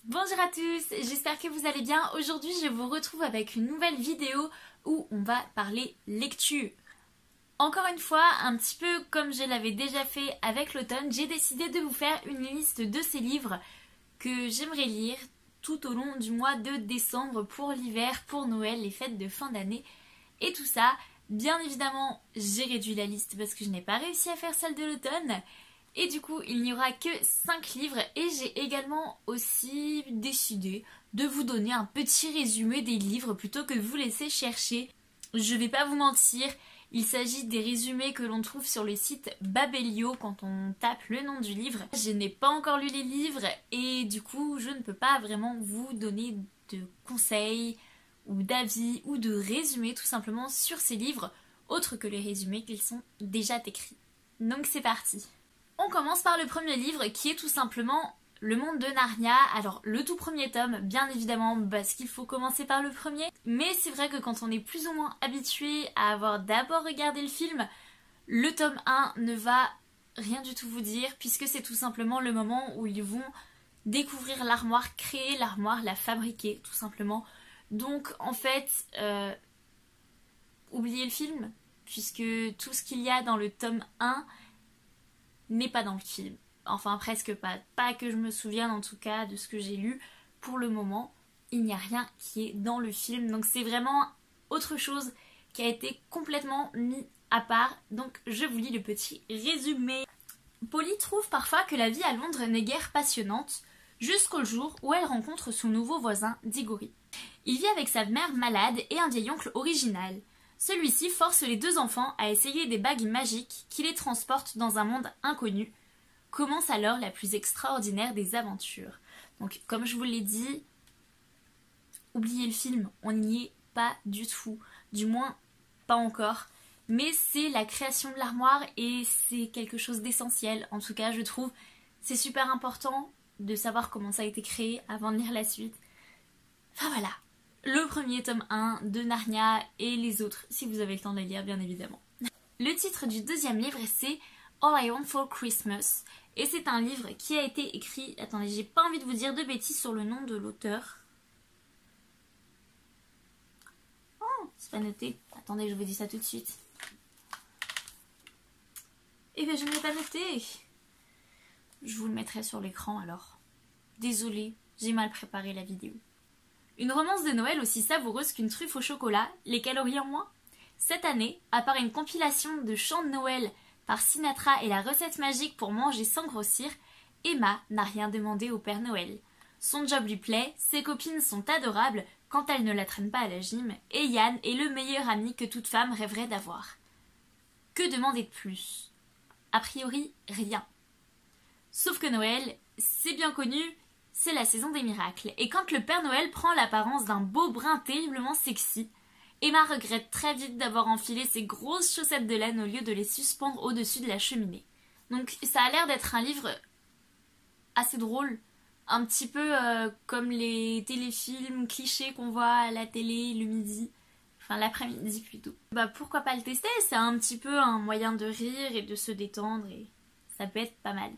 Bonjour à tous, j'espère que vous allez bien. Aujourd'hui je vous retrouve avec une nouvelle vidéo où on va parler lecture. Encore une fois, un petit peu comme je l'avais déjà fait avec l'automne, j'ai décidé de vous faire une liste de ces livres que j'aimerais lire tout au long du mois de décembre pour l'hiver, pour Noël, les fêtes de fin d'année et tout ça. Bien évidemment, j'ai réduit la liste parce que je n'ai pas réussi à faire celle de l'automne. Et du coup, il n'y aura que 5 livres et j'ai également aussi décidé de vous donner un petit résumé des livres plutôt que de vous laisser chercher. Je vais pas vous mentir, il s'agit des résumés que l'on trouve sur le site Babelio quand on tape le nom du livre. Je n'ai pas encore lu les livres et du coup, je ne peux pas vraiment vous donner de conseils ou d'avis ou de résumés tout simplement sur ces livres, autres que les résumés qu'ils sont déjà écrits. Donc c'est parti. On commence par le premier livre qui est tout simplement Le Monde de Narnia. Alors le tout premier tome, bien évidemment, parce qu'il faut commencer par le premier. Mais c'est vrai que quand on est plus ou moins habitué à avoir d'abord regardé le film, le tome 1 ne va rien du tout vous dire, puisque c'est tout simplement le moment où ils vont découvrir l'armoire, créer l'armoire, la fabriquer tout simplement. Donc en fait, oubliez le film, puisque tout ce qu'il y a dans le tome 1 n'est pas dans le film. Enfin presque pas. Pas que je me souvienne en tout cas de ce que j'ai lu. Pour le moment, il n'y a rien qui est dans le film. Donc c'est vraiment autre chose qui a été complètement mis à part. Donc je vous lis le petit résumé. Polly trouve parfois que la vie à Londres n'est guère passionnante, jusqu'au jour où elle rencontre son nouveau voisin, Diggory. Il vit avec sa mère malade et un vieil oncle original. Celui-ci force les deux enfants à essayer des bagues magiques qui les transportent dans un monde inconnu. Commence alors la plus extraordinaire des aventures. Donc, comme je vous l'ai dit, oubliez le film, on n'y est pas du tout. Du moins, pas encore. Mais c'est la création de l'armoire et c'est quelque chose d'essentiel. En tout cas, je trouve, c'est super important de savoir comment ça a été créé avant de lire la suite. Enfin voilà. Le premier tome 1 de Narnia et les autres, si vous avez le temps de les lire, bien évidemment. Le titre du deuxième livre, c'est All I Want for Christmas. Et c'est un livre qui a été écrit... Attendez, j'ai pas envie de vous dire de bêtises sur le nom de l'auteur. Oh, c'est pas noté. Attendez, je vous dis ça tout de suite. Eh bien, je ne l'ai pas noté. Je vous le mettrai sur l'écran alors. Désolée, j'ai mal préparé la vidéo. Une romance de Noël aussi savoureuse qu'une truffe au chocolat, les calories en moins? Cette année, à part une compilation de chants de Noël par Sinatra et la recette magique pour manger sans grossir, Emma n'a rien demandé au Père Noël. Son job lui plaît, ses copines sont adorables quand elles ne la traînent pas à la gym, et Yann est le meilleur ami que toute femme rêverait d'avoir. Que demander de plus? A priori, rien. Sauf que Noël, c'est bien connu, c'est la saison des miracles. Et quand le Père Noël prend l'apparence d'un beau brun terriblement sexy, Emma regrette très vite d'avoir enfilé ses grosses chaussettes de laine au lieu de les suspendre au-dessus de la cheminée. Donc ça a l'air d'être un livre assez drôle, un petit peu comme les téléfilms clichés qu'on voit à la télé le midi, enfin l'après-midi plutôt. Bah pourquoi pas le tester, c'est un petit peu un moyen de rire et de se détendre et ça peut être pas mal.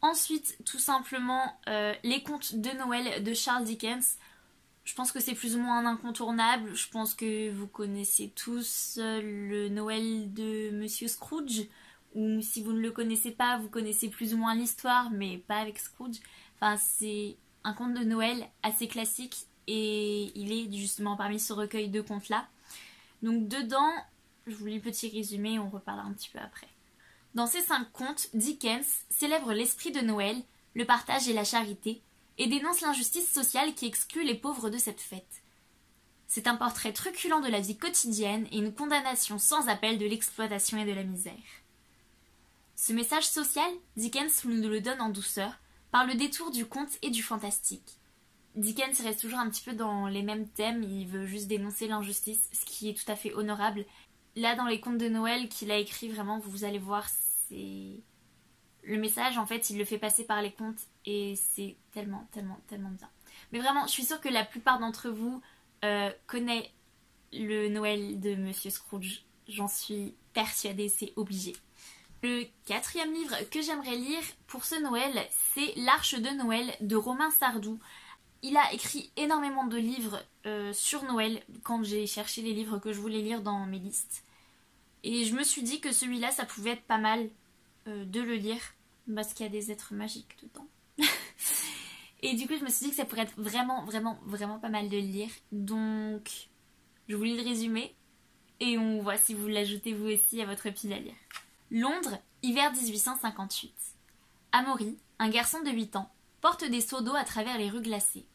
Ensuite, tout simplement, les contes de Noël de Charles Dickens. Je pense que c'est plus ou moins un incontournable. Je pense que vous connaissez tous le Noël de Monsieur Scrooge. Ou si vous ne le connaissez pas, vous connaissez plus ou moins l'histoire, mais pas avec Scrooge. Enfin, c'est un conte de Noël assez classique et il est justement parmi ce recueil de contes-là. Donc dedans, je vous lis le petit résumé et on reparlera un petit peu après. Dans ces 5 contes, Dickens célèbre l'esprit de Noël, le partage et la charité, et dénonce l'injustice sociale qui exclut les pauvres de cette fête. C'est un portrait truculent de la vie quotidienne et une condamnation sans appel de l'exploitation et de la misère. Ce message social, Dickens nous le donne en douceur, par le détour du conte et du fantastique. Dickens reste toujours un petit peu dans les mêmes thèmes, il veut juste dénoncer l'injustice, ce qui est tout à fait honorable. Là, dans les contes de Noël qu'il a écrit, vraiment, vous allez voir, c'est... Le message, en fait, il le fait passer par les contes et c'est tellement, tellement, tellement bien. Mais vraiment, je suis sûre que la plupart d'entre vous connaissent le Noël de Monsieur Scrooge. J'en suis persuadée, c'est obligé. Le 4e livre que j'aimerais lire pour ce Noël, c'est L'Arche de Noël de Romain Sardou. Il a écrit énormément de livres sur Noël quand j'ai cherché les livres que je voulais lire dans mes listes. Et je me suis dit que celui-là, ça pouvait être pas mal de le lire parce qu'il y a des êtres magiques dedans. Et du coup, je me suis dit que ça pourrait être vraiment, vraiment, vraiment pas mal de le lire. Donc, je vous lis le résumé et on voit si vous l'ajoutez vous aussi à votre pile à lire. Londres, hiver 1858. Amaury, un garçon de 8 ans, porte des seaux d'eau à travers les rues glacées.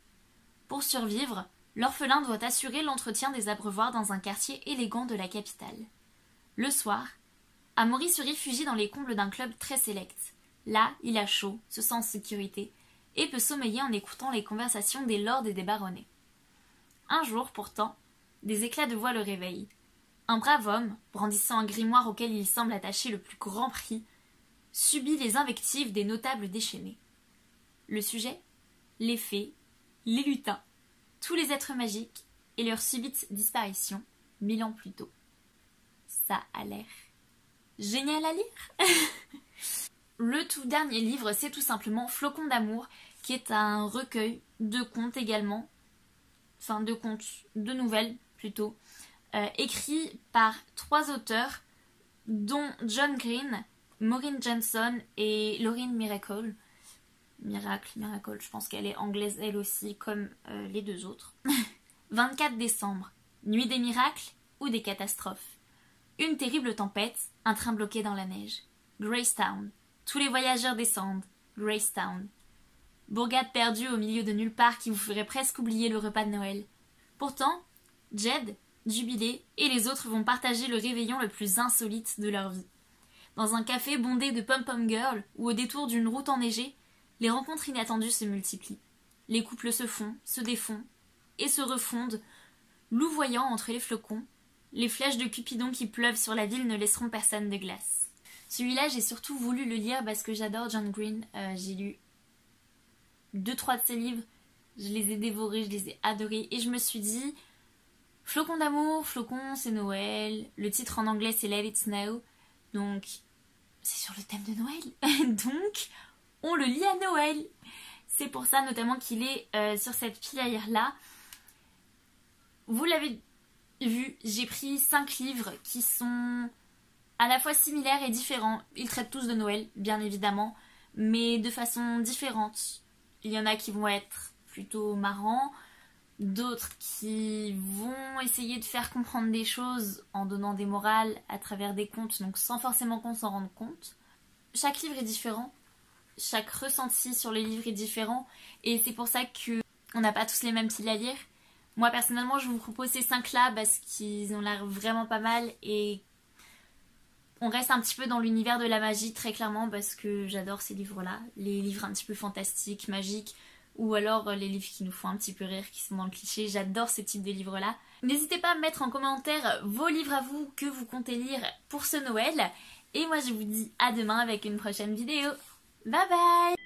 Pour survivre, l'orphelin doit assurer l'entretien des abreuvoirs dans un quartier élégant de la capitale. Le soir, Amaury se réfugie dans les combles d'un club très sélect. Là, il a chaud, se sent en sécurité, et peut sommeiller en écoutant les conversations des lords et des baronnets. Un jour, pourtant, des éclats de voix le réveillent. Un brave homme, brandissant un grimoire auquel il semble attacher le plus grand prix, subit les invectives des notables déchaînés. Le sujet ? Les fées, les lutins, tous les êtres magiques et leur subite disparition 1000 ans plus tôt. Ça a l'air génial à lire. Le tout dernier livre, c'est tout simplement Flocons d'amour, qui est un recueil de contes également, enfin de contes, de nouvelles plutôt, écrit par 3 auteurs, dont John Green, Maureen Johnson et Lauren Miracle, je pense qu'elle est anglaise elle aussi, comme les 2 autres. 24 décembre, nuit des miracles ou des catastrophes. Une terrible tempête, un train bloqué dans la neige. Gracetown. Tous les voyageurs descendent. Gracetown. Bourgade perdue au milieu de nulle part qui vous ferait presque oublier le repas de Noël. Pourtant, Jed, jubilé, et les autres vont partager le réveillon le plus insolite de leur vie. Dans un café bondé de pom-pom girls ou au détour d'une route enneigée, les rencontres inattendues se multiplient. Les couples se font, se défont et se refondent, louvoyant entre les flocons. Les flèches de Cupidon qui pleuvent sur la ville ne laisseront personne de glace. Celui-là, j'ai surtout voulu le lire parce que j'adore John Green. J'ai lu 2-3 de ses livres, je les ai dévorés, je les ai adorés. Et je me suis dit, Flocons d'amour, Flocons, c'est Noël. Le titre en anglais, c'est Let It Snow. Donc, c'est sur le thème de Noël. Donc, on le lit à Noël. C'est pour ça notamment qu'il est sur cette pile à lire-là. Vous l'avez vu, j'ai pris 5 livres qui sont à la fois similaires et différents. Ils traitent tous de Noël, bien évidemment, mais de façon différente. Il y en a qui vont être plutôt marrants, d'autres qui vont essayer de faire comprendre des choses en donnant des morales à travers des contes, donc sans forcément qu'on s'en rende compte. Chaque livre est différent, chaque ressenti sur les livres est différent, et c'est pour ça qu'on n'a pas tous les mêmes styles à lire. Moi personnellement je vous propose ces 5-là parce qu'ils ont l'air vraiment pas mal et on reste un petit peu dans l'univers de la magie très clairement parce que j'adore ces livres-là, les livres un petit peu fantastiques, magiques, ou alors les livres qui nous font un petit peu rire, qui sont dans le cliché, j'adore ce type de livres-là. N'hésitez pas à mettre en commentaire vos livres à vous que vous comptez lire pour ce Noël, et moi je vous dis à demain avec une prochaine vidéo. Bye bye!